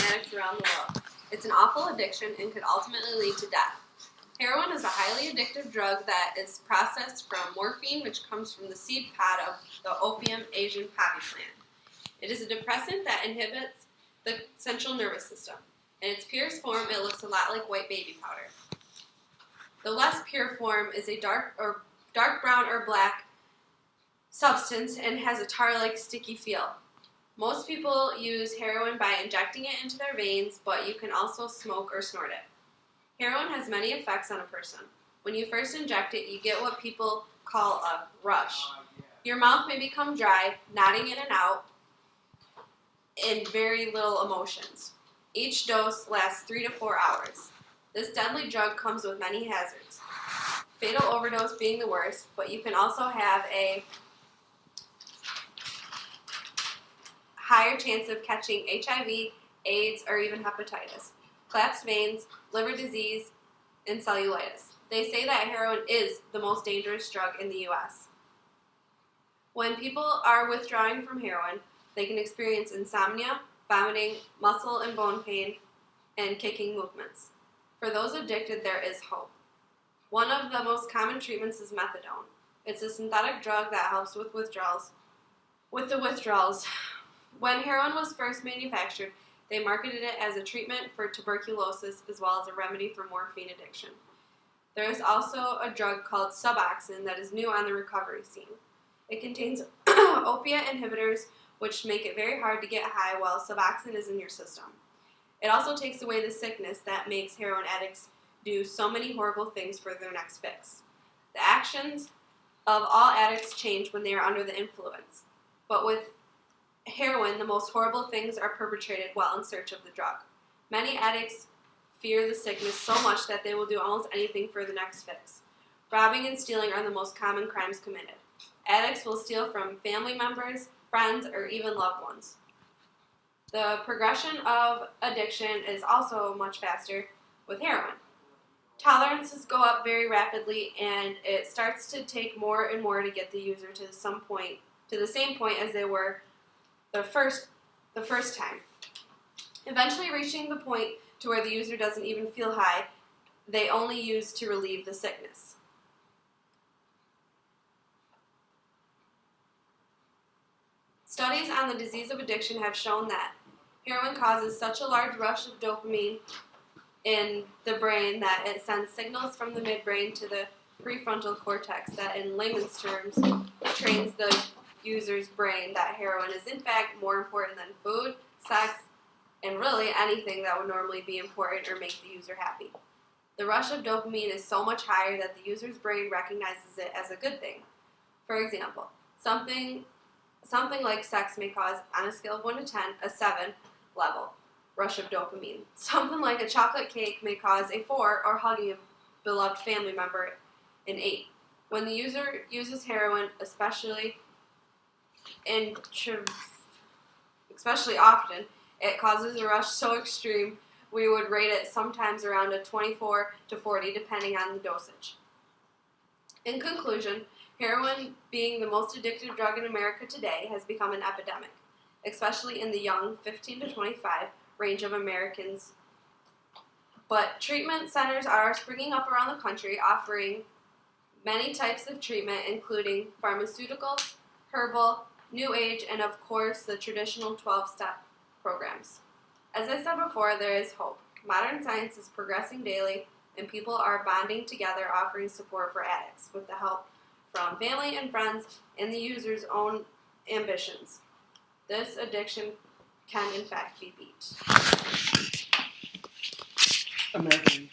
addicts around the world. It's an awful addiction and could ultimately lead to death. Heroin is a highly addictive drug that is processed from morphine, which comes from the seed pod of the opium Asian poppy plant. It is a depressant that inhibits the central nervous system. In its purest form, it looks a lot like white baby powder. The less pure form is a dark brown or black substance and has a tar-like sticky feel. Most people use heroin by injecting it into their veins, but you can also smoke or snort it. Heroin has many effects on a person. When you first inject it, you get what people call a rush. Your mouth may become dry, nodding in and out, and very little emotions. Each dose lasts 3 to 4 hours. This deadly drug comes with many hazards, fatal overdose being the worst, but you can also have a higher chance of catching HIV, AIDS, or even hepatitis, collapsed veins, liver disease, and cellulitis. They say that heroin is the most dangerous drug in the U.S. When people are withdrawing from heroin, they can experience insomnia, vomiting, muscle and bone pain, and kicking movements. For those addicted, there is hope. One of the most common treatments is methadone. It's a synthetic drug that helps with withdrawals. When heroin was first manufactured, they marketed it as a treatment for tuberculosis as well as a remedy for morphine addiction. There is also a drug called Suboxone that is new on the recovery scene. It contains opiate inhibitors, which make it very hard to get high while Suboxone is in your system. It also takes away the sickness that makes heroin addicts do so many horrible things for their next fix. The actions of all addicts change when they are under the influence, but with heroin, the most horrible things are perpetrated while in search of the drug. Many addicts fear the sickness so much that they will do almost anything for the next fix. Robbing and stealing are the most common crimes committed. Addicts will steal from family members, friends, or even loved ones. The progression of addiction is also much faster with heroin. Tolerances go up very rapidly, and it starts to take more and more to get the user to the same point as they were the first time. Eventually reaching the point to where the user doesn't even feel high, they only use to relieve the sickness. Studies on the disease of addiction have shown that heroin causes such a large rush of dopamine in the brain that it sends signals from the midbrain to the prefrontal cortex that, in layman's terms, trains the user's brain that heroin is in fact more important than food, sex, and really anything that would normally be important or make the user happy. The rush of dopamine is so much higher that the user's brain recognizes it as a good thing. For example, something like sex may cause, on a scale of 1 to 10, a 7 level rush of dopamine. Something like a chocolate cake may cause a 4, or hugging a beloved family member, an 8. When the user uses heroin, especially often, it causes a rush so extreme we would rate it sometimes around a 24 to 40 depending on the dosage. In conclusion, heroin, being the most addictive drug in America today, has become an epidemic, especially in the young 15 to 25 range of Americans. But treatment centers are springing up around the country, offering many types of treatment, including pharmaceutical, herbal, new age, and of course the traditional 12-step programs. As I said before, there is hope. Modern science is progressing daily, and people are bonding together, offering support for addicts with the help from family and friends and the user's own ambitions. This addiction can in fact be beat. American